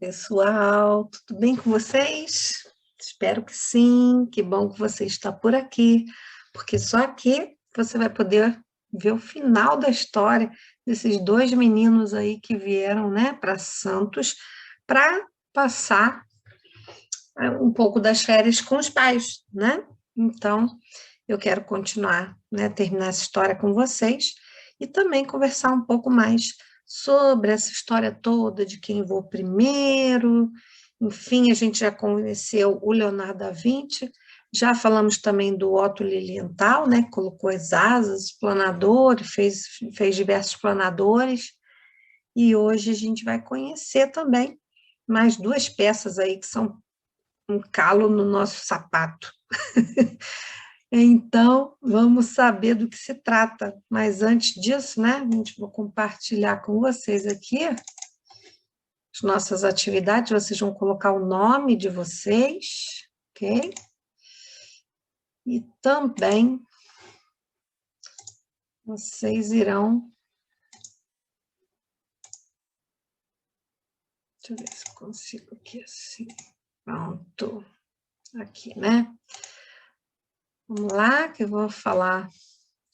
Pessoal, tudo bem com vocês? Espero que sim, que bom que você está por aqui, porque só aqui você vai poder ver o final da história desses dois meninos aí que vieram, né, para Santos para passar um pouco das férias com os pais, né? Então, eu quero continuar, né, terminar essa história com vocês e também conversar um pouco mais sobre essa história toda de quem voou primeiro. Enfim, a gente já conheceu o Leonardo da Vinci, já falamos também do Otto Lilienthal, né, que colocou as asas, planador, fez diversos planadores, e hoje a gente vai conhecer também mais duas peças aí que são um calo no nosso sapato. Então, vamos saber do que se trata. Mas antes disso, né, a gente vai compartilhar com vocês aqui as nossas atividades. Vocês vão colocar o nome de vocês, ok? E também vocês irão... Deixa eu ver se eu consigo aqui assim. Pronto. Aqui, né? Vamos lá, que eu vou falar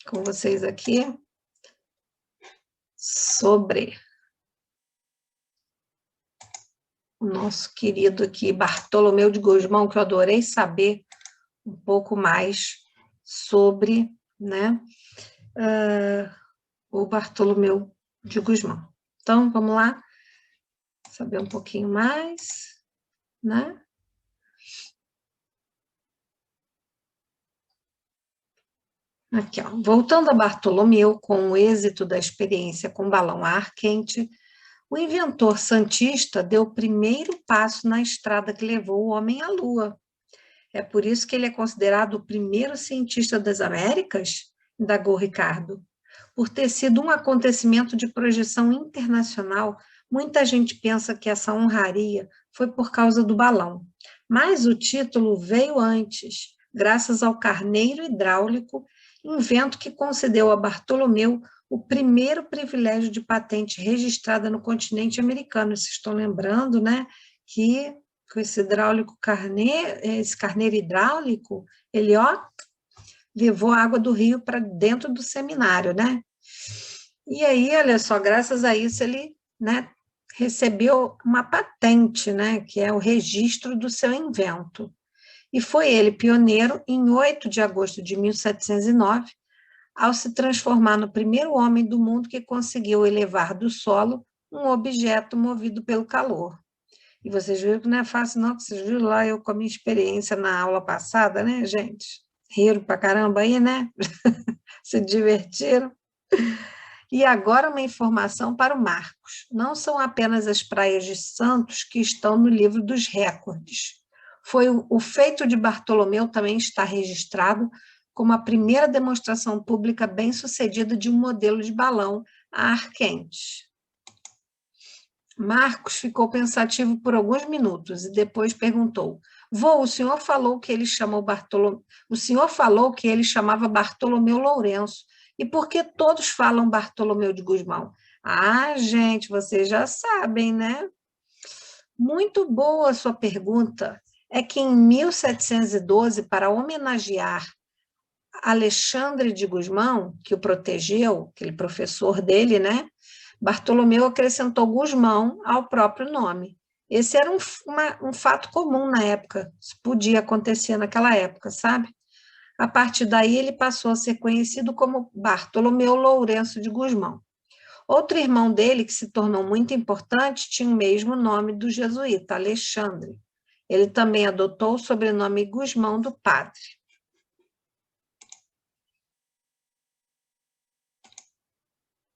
com vocês aqui sobre o nosso querido aqui Bartolomeu de Gusmão, que eu adorei saber um pouco mais sobre, né, o Bartolomeu de Gusmão. Então, vamos lá saber um pouquinho mais, né? Aqui, ó. Voltando a Bartolomeu, com o êxito da experiência com balão a ar quente, o inventor santista deu o primeiro passo na estrada que levou o homem à Lua. É por isso que ele é considerado o primeiro cientista das Américas? Indagou Ricardo. Por ter sido um acontecimento de projeção internacional, muita gente pensa que essa honraria foi por causa do balão. Mas o título veio antes, graças ao carneiro hidráulico, invento que concedeu a Bartolomeu o primeiro privilégio de patente registrada no continente americano. Vocês estão lembrando, né, que com esse esse carneiro hidráulico, ele, ó, levou a água do rio para dentro do seminário, né? E aí, olha só, graças a isso ele, né, recebeu uma patente, né, que é o registro do seu invento. E foi ele pioneiro em 8 de agosto de 1709, ao se transformar no primeiro homem do mundo que conseguiu elevar do solo um objeto movido pelo calor. E vocês viram que não é fácil, não, que vocês viram lá eu com a minha experiência na aula passada, né, gente? Riram pra caramba aí, né? Se divertiram. E agora uma informação para o Marcos. Não são apenas as praias de Santos que estão no livro dos recordes. O feito de Bartolomeu também está registrado como a primeira demonstração pública bem-sucedida de um modelo de balão a ar quente. Marcos ficou pensativo por alguns minutos e depois perguntou: o senhor falou que ele o senhor falou que ele chamava Bartolomeu Lourenço. E por que todos falam Bartolomeu de Gusmão? Ah, gente, vocês já sabem, né? Muito boa a sua pergunta. É que em 1712, para homenagear Alexandre de Gusmão, que o protegeu, aquele professor dele, né? Bartolomeu acrescentou Gusmão ao próprio nome. Esse era um fato comum na época, isso podia acontecer naquela época, sabe? A partir daí, ele passou a ser conhecido como Bartolomeu Lourenço de Gusmão. Outro irmão dele, que se tornou muito importante, tinha o mesmo nome do jesuíta, Alexandre. Ele também adotou o sobrenome Gusmão do padre.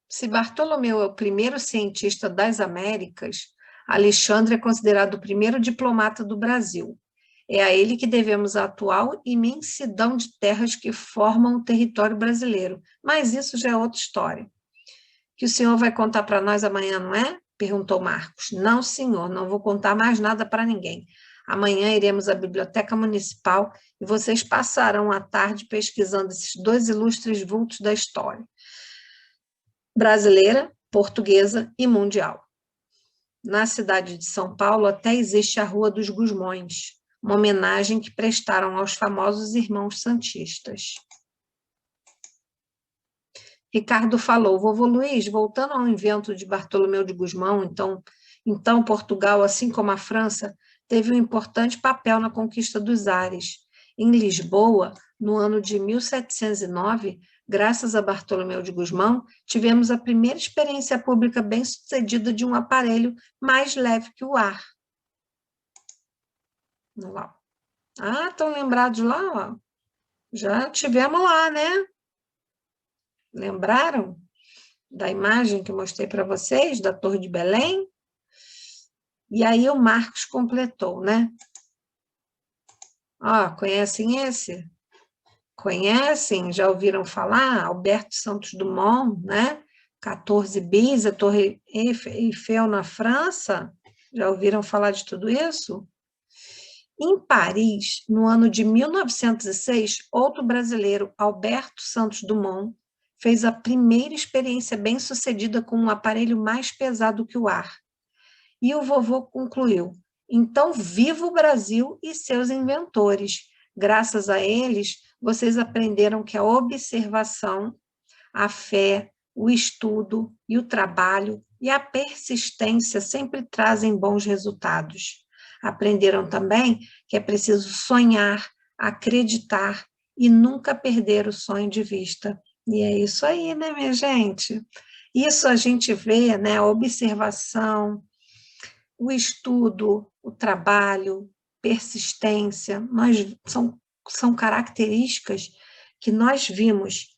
Se Bartolomeu é o primeiro cientista das Américas, Alexandre é considerado o primeiro diplomata do Brasil. É a ele que devemos a atual imensidão de terras que formam o território brasileiro. Mas isso já é outra história. Que o senhor vai contar para nós amanhã, não é? Perguntou Marcos. Não, senhor, não vou contar mais nada para ninguém. Amanhã iremos à Biblioteca Municipal e vocês passarão a tarde pesquisando esses dois ilustres vultos da história brasileira, portuguesa e mundial. na cidade de São Paulo até existe a Rua dos Gusmões, uma homenagem que prestaram aos famosos irmãos santistas. Ricardo falou, vovô Luiz, voltando ao invento de Bartolomeu de Gusmão, então Portugal, assim como a França, teve um importante papel na conquista dos ares. Em Lisboa, no ano de 1709, graças a Bartolomeu de Gusmão, tivemos a primeira experiência pública bem-sucedida de um aparelho mais leve que o ar. Ah, estão lembrados lá? Ó. Já tivemos lá, né? Lembraram da imagem que eu mostrei para vocês, da Torre de Belém? E aí o Marcos completou, né? Ó, conhecem esse? Conhecem? Já ouviram falar? Alberto Santos Dumont, né? 14 bis, a Torre Eiffel na França. Já ouviram falar de tudo isso? Em Paris, no ano de 1906, outro brasileiro, Alberto Santos Dumont, fez a primeira experiência bem-sucedida com um aparelho mais pesado que o ar. E o vovô concluiu, então viva o Brasil e seus inventores. Graças a eles, vocês aprenderam que a observação, a fé, o estudo e o trabalho e a persistência sempre trazem bons resultados. Aprenderam também que é preciso sonhar, acreditar e nunca perder o sonho de vista. E é isso aí, né, minha gente? Isso a gente vê, né, a observação, o estudo, o trabalho, persistência, são características que nós vimos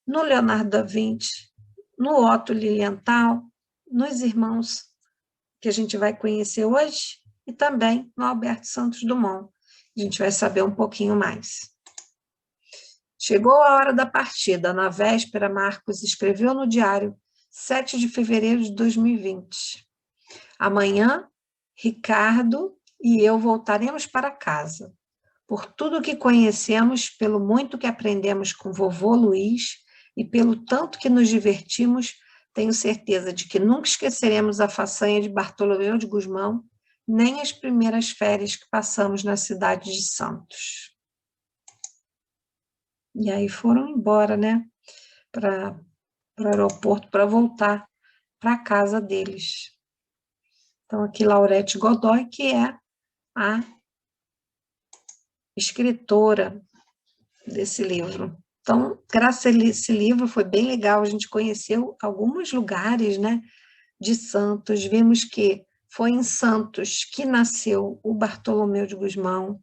no Leonardo da Vinci, no Otto Lilienthal, nos irmãos que a gente vai conhecer hoje e também no Alberto Santos Dumont. A gente vai saber um pouquinho mais. Chegou a hora da partida. Na véspera, Marcos escreveu no diário 7 de fevereiro de 2020. Amanhã, Ricardo e eu voltaremos para casa. Por tudo que conhecemos, pelo muito que aprendemos com vovô Luiz e pelo tanto que nos divertimos, tenho certeza de que nunca esqueceremos a façanha de Bartolomeu de Gusmão, nem as primeiras férias que passamos na cidade de Santos. E aí foram embora, né, para o aeroporto, para voltar para a casa deles. Então, aqui Laurete Godoy, que é a escritora desse livro. Então, graças a esse livro, foi bem legal, a gente conheceu alguns lugares, né, de Santos, vimos que foi em Santos que nasceu o Bartolomeu de Gusmão,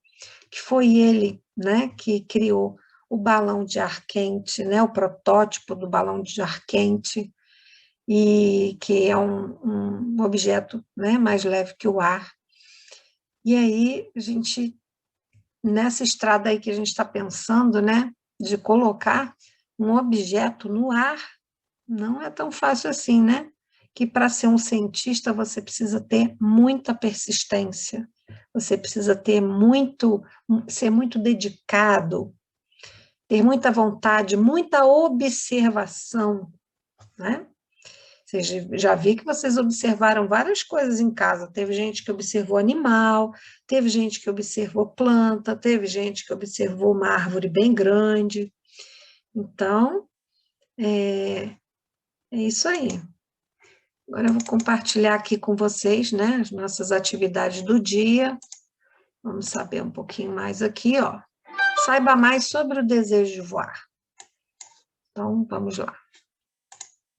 que foi ele, né, que criou o balão de ar quente, né, o protótipo do balão de ar quente, e que é um objeto, né, mais leve que o ar. E aí, a gente, nessa estrada aí que a gente está pensando, né, de colocar um objeto no ar, não é tão fácil assim, né? Que para ser um cientista você precisa ter muita persistência, você precisa ser muito dedicado, ter muita vontade, muita observação, né? Vocês já vi que vocês observaram várias coisas em casa. Teve gente que observou animal, teve gente que observou planta, teve gente que observou uma árvore bem grande. Então, é isso aí. Agora eu vou compartilhar aqui com vocês, né, as nossas atividades do dia. Vamos saber um pouquinho mais aqui, ó. Saiba mais sobre o desejo de voar. Então, vamos lá.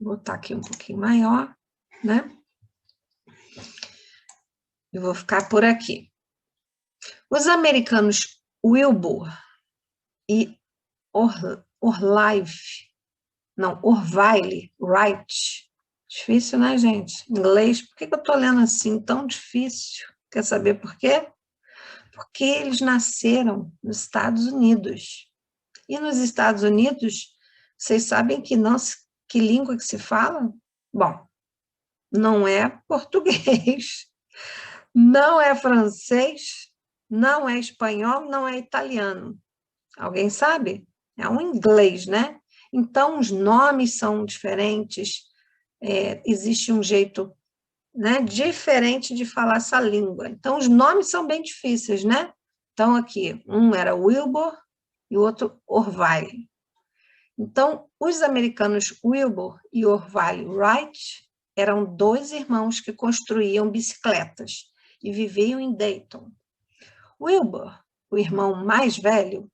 Vou botar aqui um pouquinho maior, né? Eu vou ficar por aqui. Os americanos Wilbur e Orville Wright. Difícil, né, gente? Inglês. Por que eu estou lendo assim tão difícil? Quer saber por quê? Porque eles nasceram nos Estados Unidos. E nos Estados Unidos, vocês sabem que língua que se fala? Bom, não é português, não é francês, não é espanhol, não é italiano. Alguém sabe? É um inglês, né? Então, os nomes são diferentes, existe um jeito né? Diferente de falar essa língua. Então, os nomes são bem difíceis, né? Então, aqui, um era Wilbur e o outro Orville. Então, os americanos Wilbur e Orville Wright eram dois irmãos que construíam bicicletas e viviam em Dayton. Wilbur, o irmão mais velho,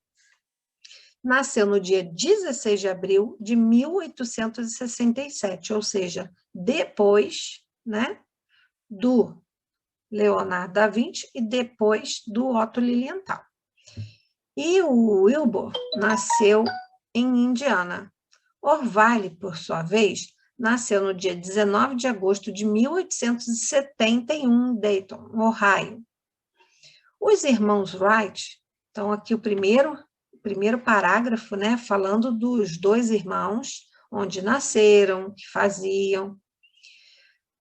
nasceu no dia 16 de abril de 1867, ou seja, depois, né, do Leonardo da Vinci e depois do Otto Lilienthal. E o Wilbur nasceu em Indiana. Orville, por sua vez, nasceu no dia 19 de agosto de 1871 em Dayton, Ohio. Os irmãos Wright, então aqui o primeiro parágrafo, né, falando dos dois irmãos, onde nasceram, o que faziam.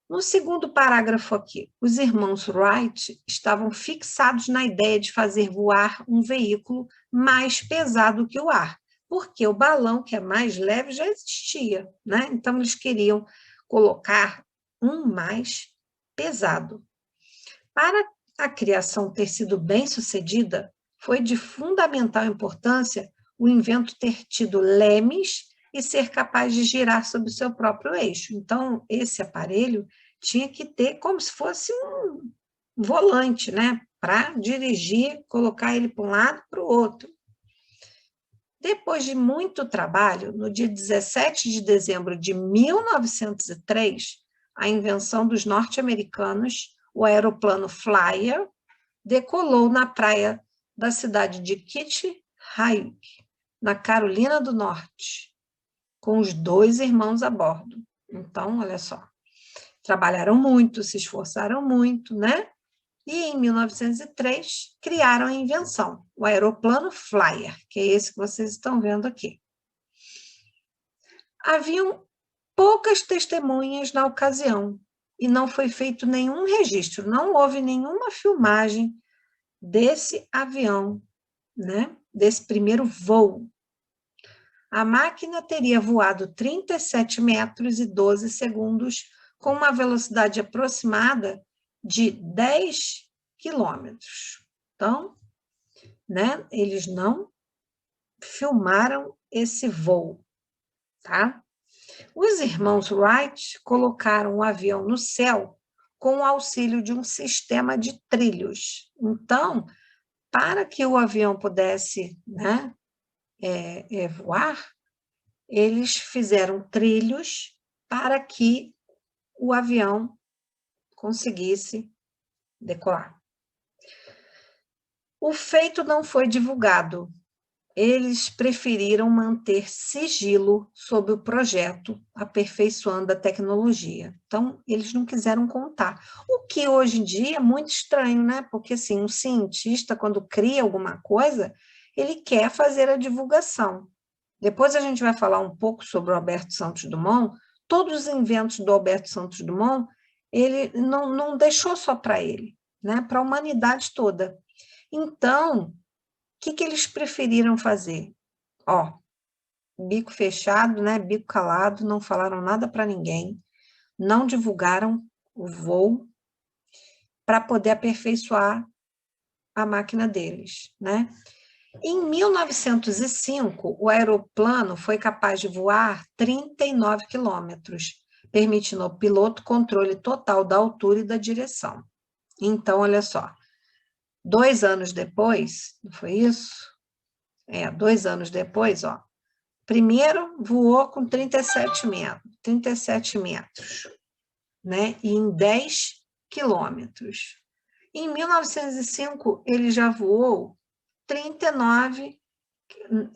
No segundo parágrafo aqui, os irmãos Wright estavam fixados na ideia de fazer voar um veículo mais pesado que o ar, porque o balão, que é mais leve, já existia, né? Então, eles queriam colocar um mais pesado. Para a criação ter sido bem-sucedida, foi de fundamental importância o invento ter tido lemes e ser capaz de girar sobre o seu próprio eixo. Então, esse aparelho tinha que ter como se fosse um volante, né? Para dirigir, colocar ele para um lado para o outro. Depois de muito trabalho, no dia 17 de dezembro de 1903, a invenção dos norte-americanos, o aeroplano Flyer, decolou na praia da cidade de Kitty-Hawk, na Carolina do Norte, com os dois irmãos a bordo. Então, olha só, trabalharam muito, se esforçaram muito, né? E em 1903 criaram a invenção, o aeroplano Flyer, que é esse que vocês estão vendo aqui. Haviam poucas testemunhas na ocasião e não foi feito nenhum registro, não houve nenhuma filmagem desse avião, né? Desse primeiro voo. A máquina teria voado 37 metros e 12 segundos com uma velocidade aproximada de 10 quilômetros. Então, né, eles não filmaram esse voo, tá? Os irmãos Wright colocaram o avião no céu com o auxílio de um sistema de trilhos. Então, para que o avião pudesse, né, voar, eles fizeram trilhos para que o avião conseguisse decolar. O feito não foi divulgado. Eles preferiram manter sigilo sobre o projeto, aperfeiçoando a tecnologia. Então, eles não quiseram contar. O que hoje em dia é muito estranho, né? Porque, assim, um cientista, quando cria alguma coisa, ele quer fazer a divulgação. Depois a gente vai falar um pouco sobre o Alberto Santos Dumont. Todos os inventos do Alberto Santos Dumont, ele não deixou só para ele, né? Para a humanidade toda. Então, o que eles preferiram fazer? Ó, bico fechado, né? Bico calado, não falaram nada para ninguém, não divulgaram o voo para poder aperfeiçoar a máquina deles, né? Em 1905, o aeroplano foi capaz de voar 39 quilômetros, permitindo ao piloto controle total da altura e da direção. Então, olha só, 2 anos depois, não foi isso? 2 anos depois, ó, primeiro voou com 37 metros, né? E em 10 quilômetros. Em 1905, ele já voou 39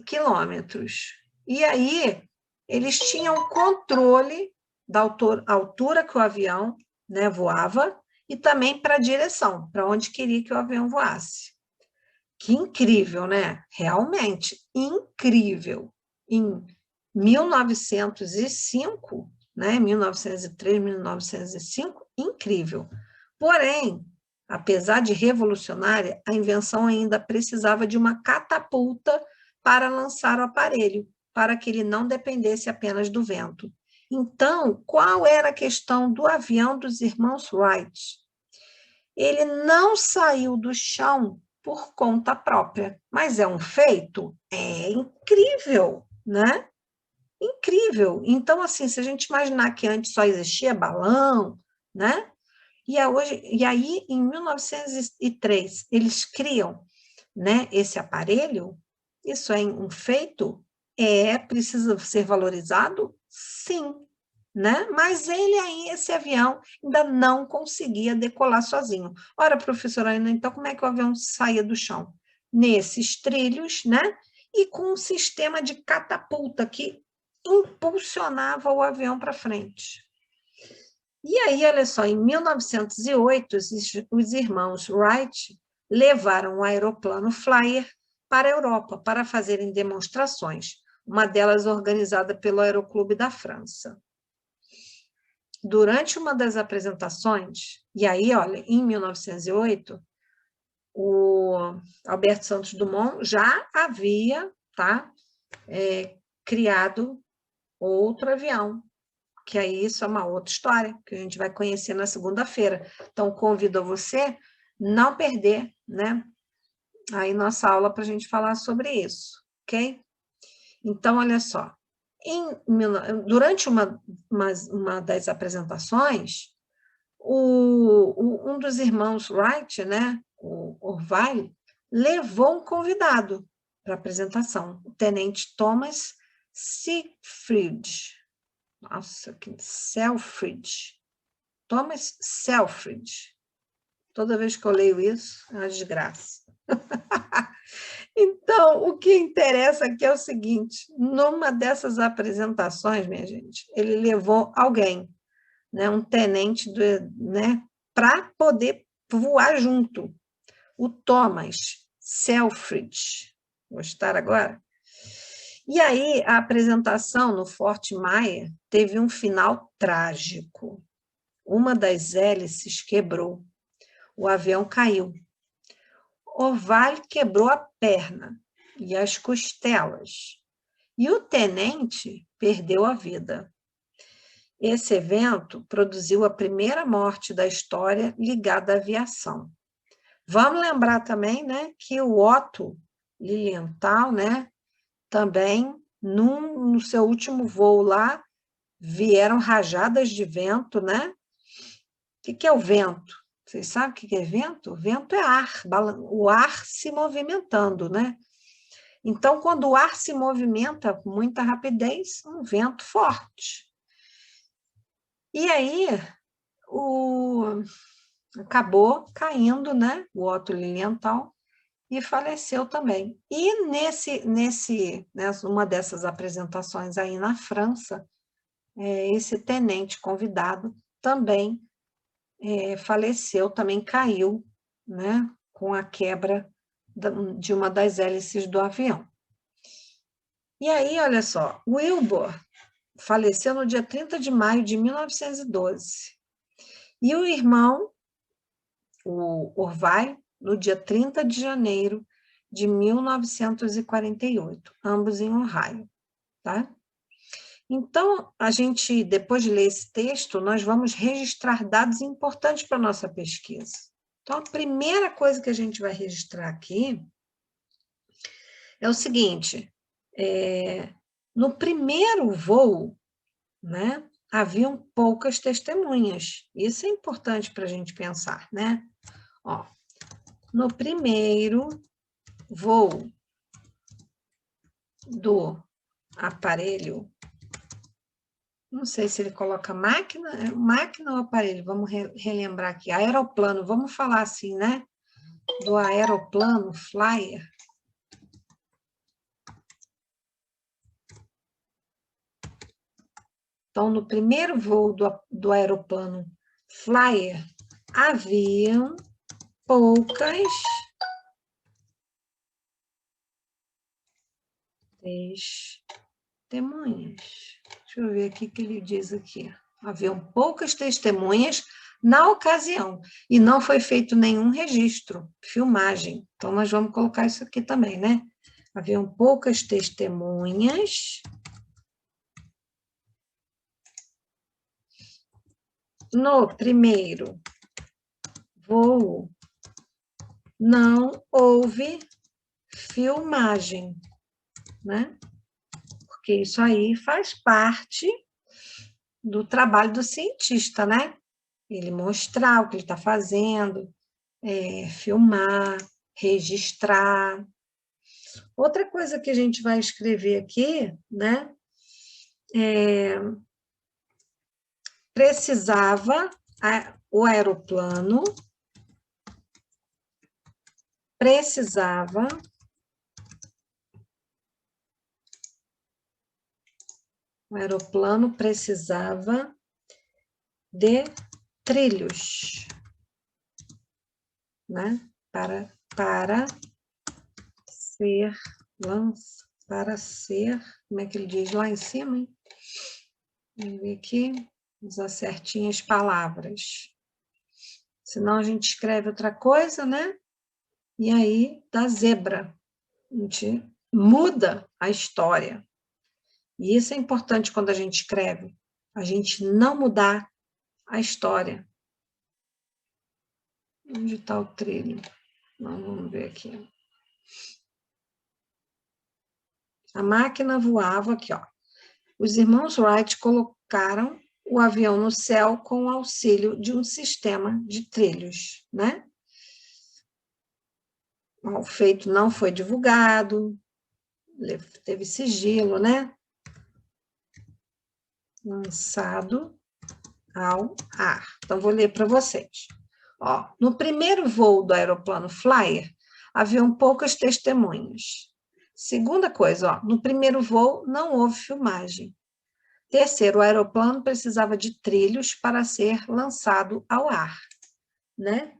quilômetros. E aí, eles tinham controle da altura que o avião, né, voava e também para a direção, para onde queria que o avião voasse. Que incrível, né? Realmente incrível. Em 1905, né, 1903, 1905, incrível. Porém, apesar de revolucionária, a invenção ainda precisava de uma catapulta para lançar o aparelho, para que ele não dependesse apenas do vento. Então, qual era a questão do avião dos irmãos Wright? Ele não saiu do chão por conta própria, mas é um feito? É incrível, né? Incrível. Então, assim, se a gente imaginar que antes só existia balão, né? E aí, em 1903, eles criam, né, esse aparelho. Isso é um feito? Precisa ser valorizado? Sim, né? Mas esse avião ainda não conseguia decolar sozinho. Ora, professora Ana, então como é que o avião saía do chão? Nesses trilhos, né? E com um sistema de catapulta que impulsionava o avião para frente. E aí, olha só, em 1908, os irmãos Wright levaram o aeroplano Flyer para a Europa para fazerem demonstrações, uma delas organizada pelo Aeroclube da França. Durante uma das apresentações, e aí, olha, em 1908, o Alberto Santos Dumont já havia, tá, criado outro avião, que aí isso é uma outra história, que a gente vai conhecer na segunda-feira. Então, convido a você não perder, né, aí nossa aula para a gente falar sobre isso, ok? Então, olha só, durante uma das apresentações, um dos irmãos Wright, né, o Orville, levou um convidado para a apresentação, o tenente Thomas Selfridge. Nossa, que Selfridge. Thomas Selfridge. Toda vez que eu leio isso, é uma desgraça. Então, o que interessa aqui é o seguinte, numa dessas apresentações, minha gente, ele levou alguém, né, um tenente, né, para poder voar junto. O Thomas Selfridge. Gostaram agora? E aí, a apresentação no Fort Myer teve um final trágico. Uma das hélices quebrou. O avião caiu. Orville quebrou a perna e as costelas. E o tenente perdeu a vida. Esse evento produziu a primeira morte da história ligada à aviação. Vamos lembrar também, né, que o Otto Lilienthal, né, também, no seu último voo lá, vieram rajadas de vento, né? O que é o vento? Vocês sabem o que é vento? O vento é ar, o ar se movimentando, né? Então, quando o ar se movimenta com muita rapidez, um vento forte. E aí, acabou caindo, né? O Otto Lilienthal, e faleceu também. E numa dessas apresentações aí na França, esse tenente convidado também faleceu, também caiu, né, com a quebra de uma das hélices do avião. E aí, olha só, Wilbur faleceu no dia 30 de maio de 1912. E o irmão, o Orville, no dia 30 de janeiro de 1948, ambos em Ohio, tá? Então, a gente, depois de ler esse texto, nós vamos registrar dados importantes para a nossa pesquisa. Então, a primeira coisa que a gente vai registrar aqui é o seguinte, no primeiro voo, né, haviam poucas testemunhas. Isso é importante para a gente pensar, né? Ó, no primeiro voo do aparelho, não sei se ele coloca máquina ou aparelho, vamos relembrar aqui, aeroplano, vamos falar assim, né? Do aeroplano Flyer. Então, no primeiro voo do aeroplano Flyer, haviam poucas testemunhas. Deixa eu ver aqui o que ele diz aqui. Haviam poucas testemunhas na ocasião, e não foi feito nenhum registro, filmagem. Então, nós vamos colocar isso aqui também, né? Haviam poucas testemunhas No primeiro voo, não houve filmagem, né? Porque isso aí faz parte do trabalho do cientista, né? Ele mostrar o que ele está fazendo, filmar, registrar. Outra coisa que a gente vai escrever aqui, né? O aeroplano precisava de trilhos, né? Para ser, como é que ele diz lá em cima, hein? Vamos ver aqui, usar certinho as palavras. Senão a gente escreve outra coisa, né? E aí dá zebra. A gente muda a história. E isso é importante quando a gente escreve. A gente não mudar a história. Onde está o trilho? Vamos ver aqui. A máquina voava aqui, ó. Os irmãos Wright colocaram o avião no céu com o auxílio de um sistema de trilhos, né? O feito não foi divulgado, teve sigilo, né? Lançado ao ar. Então, vou ler para vocês. Ó, no primeiro voo do aeroplano Flyer, haviam poucas testemunhas. Segunda coisa, ó, no primeiro voo não houve filmagem. Terceiro, o aeroplano precisava de trilhos para ser lançado ao ar, né?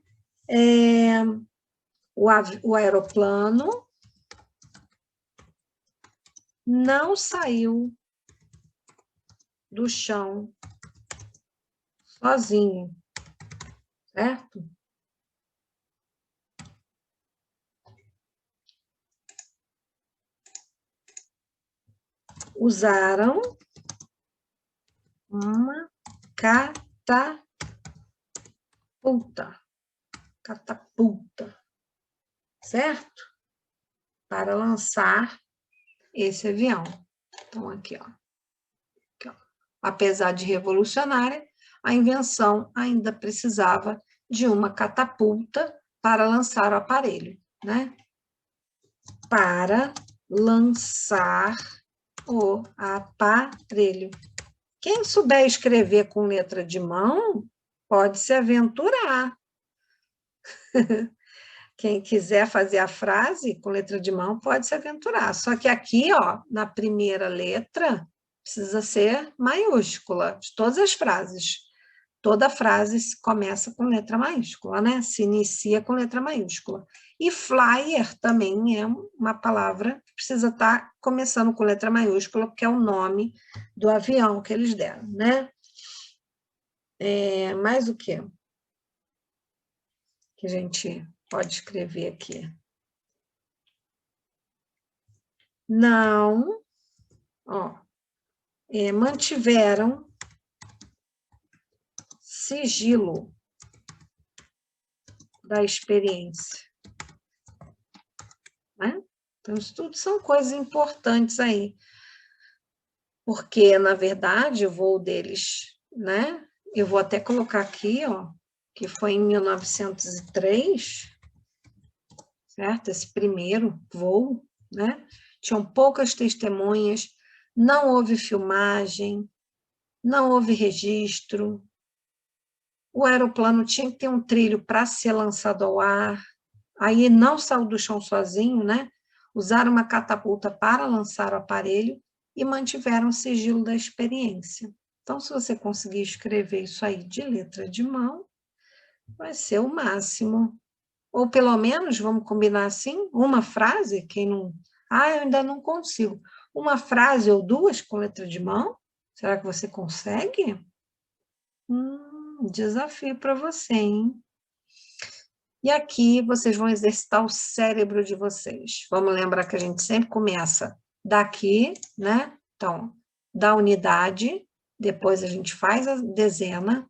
O aeroplano não saiu do chão sozinho, certo? Usaram uma catapulta, certo? Para lançar esse avião. Então, aqui, ó. Apesar de revolucionária, a invenção ainda precisava de uma catapulta para lançar o aparelho, né? Para lançar o aparelho. Quem souber escrever com letra de mão, pode se aventurar. Quem quiser fazer a frase com letra de mão, pode se aventurar. Só que aqui, ó, na primeira letra, precisa ser maiúscula, de todas as frases. Toda frase começa com letra maiúscula, né? Se inicia com letra maiúscula. E flyer também é uma palavra que precisa estar começando com letra maiúscula, porque é o nome do avião que eles deram, né? Mais o quê? Que a gente pode escrever aqui. Não, ó, mantiveram sigilo da experiência, né? Então, isso tudo são coisas importantes aí, porque, na verdade, o voo deles, né? Eu vou até colocar aqui, ó, que foi em 1903, certo? Esse primeiro voo, né? Tinham poucas testemunhas, não houve filmagem, não houve registro, o aeroplano tinha que ter um trilho para ser lançado ao ar, aí não saiu do chão sozinho, né? Usaram uma catapulta para lançar o aparelho e mantiveram o sigilo da experiência. Então, se você conseguir escrever isso aí de letra de mão, vai ser o máximo. Ou pelo menos, vamos combinar assim, uma frase, quem não... Ah, eu ainda não consigo. Uma frase ou duas com letra de mão? Será que você consegue? Desafio para você, hein? E aqui vocês vão exercitar o cérebro de vocês. Vamos lembrar que a gente sempre começa daqui, né? Então, da unidade, depois a gente faz a dezena,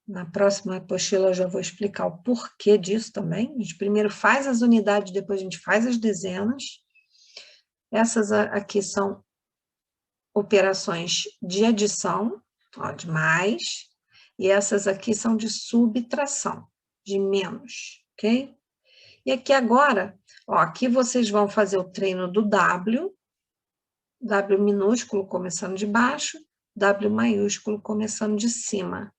Na próxima apostila eu já vou explicar o porquê disso também. A gente primeiro faz as unidades, depois a gente faz as dezenas. Essas aqui são operações de adição, ó, de mais, e essas aqui são de subtração, de menos, ok? E aqui agora, ó, aqui vocês vão fazer o treino do W, W minúsculo começando de baixo, W maiúsculo começando de cima.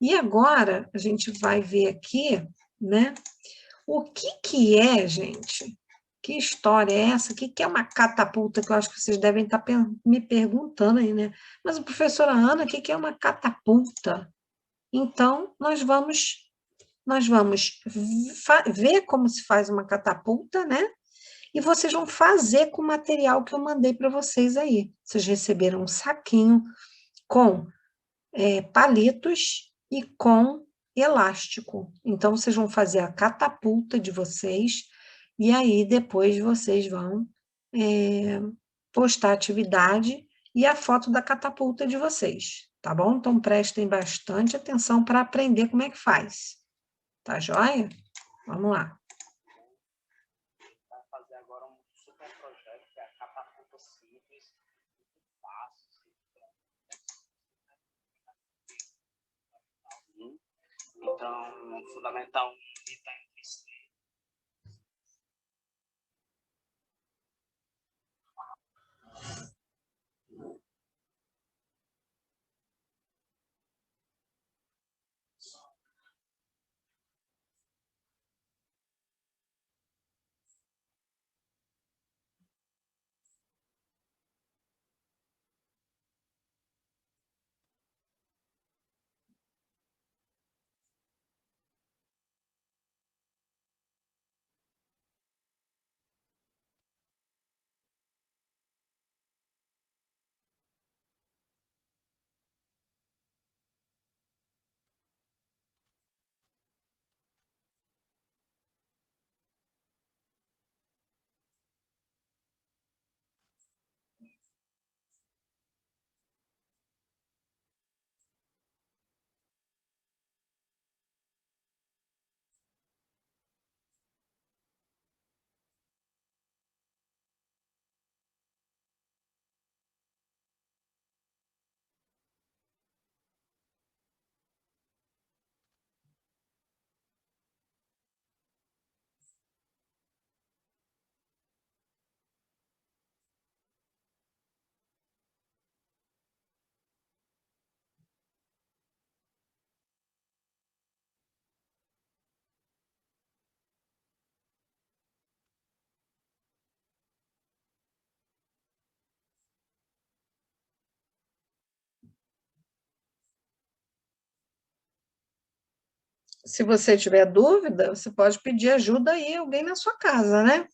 E agora, a gente vai ver aqui, né, o que é, gente? Que história é essa? O que é uma catapulta? Que eu acho que vocês devem estar me perguntando aí, né? Mas, professora Ana, o que é uma catapulta? Então, nós vamos ver como se faz uma catapulta, né? E vocês vão fazer com o material que eu mandei para vocês aí. Vocês receberam um saquinho com palitos e com elástico. Então, vocês vão fazer a catapulta de vocês e aí depois vocês vão postar a atividade e a foto da catapulta de vocês, tá bom? Então, prestem bastante atenção para aprender como é que faz. Tá joia? Vamos lá. Vai fazer agora um super projeto que é a catapulta simples, fácil, então, fundamental 1 está entre si. Se você tiver dúvida, você pode pedir ajuda aí, alguém na sua casa, né?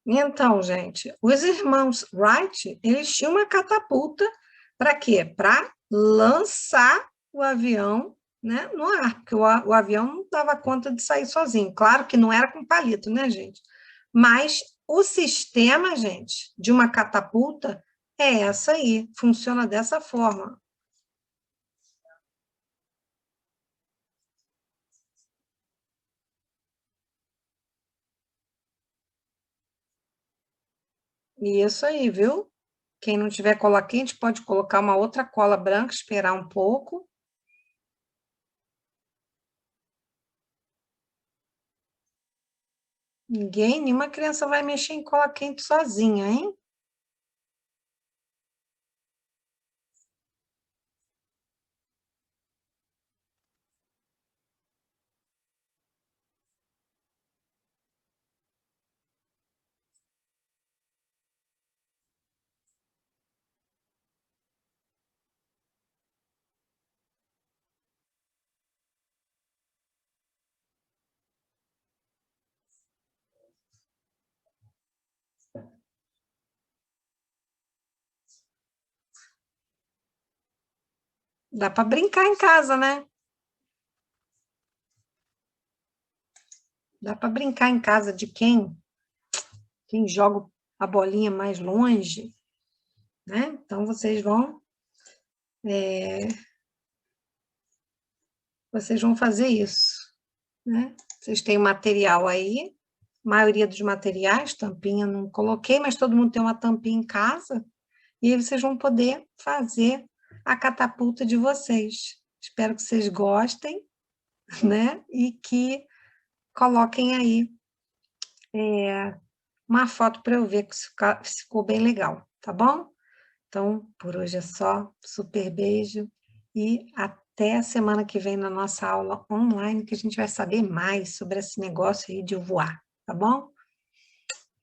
Então, gente, os irmãos Wright, eles tinham uma catapulta para quê? Para lançar o avião, né, no ar, porque o avião não dava conta de sair sozinho. Claro que não era com palito, né, gente? Mas o sistema, gente, de uma catapulta é essa aí, funciona dessa forma. Isso aí, viu? Quem não tiver cola quente pode colocar uma outra cola branca, esperar um pouco. Ninguém, nenhuma criança vai mexer em cola quente sozinha, hein? Dá para brincar em casa, né? Dá para brincar em casa de quem joga a bolinha mais longe, né? Então vocês vão fazer isso, né? Vocês têm o material aí, a maioria dos materiais, tampinha não coloquei, mas todo mundo tem uma tampinha em casa, e aí vocês vão poder fazer a catapulta de vocês. Espero que vocês gostem, né? E que coloquem aí uma foto para eu ver que ficou bem legal, tá bom? Então, por hoje é só. Super beijo e até a semana que vem na nossa aula online, que a gente vai saber mais sobre esse negócio aí de voar, tá bom?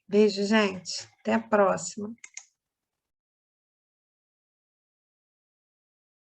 Beijo, gente. Até a próxima.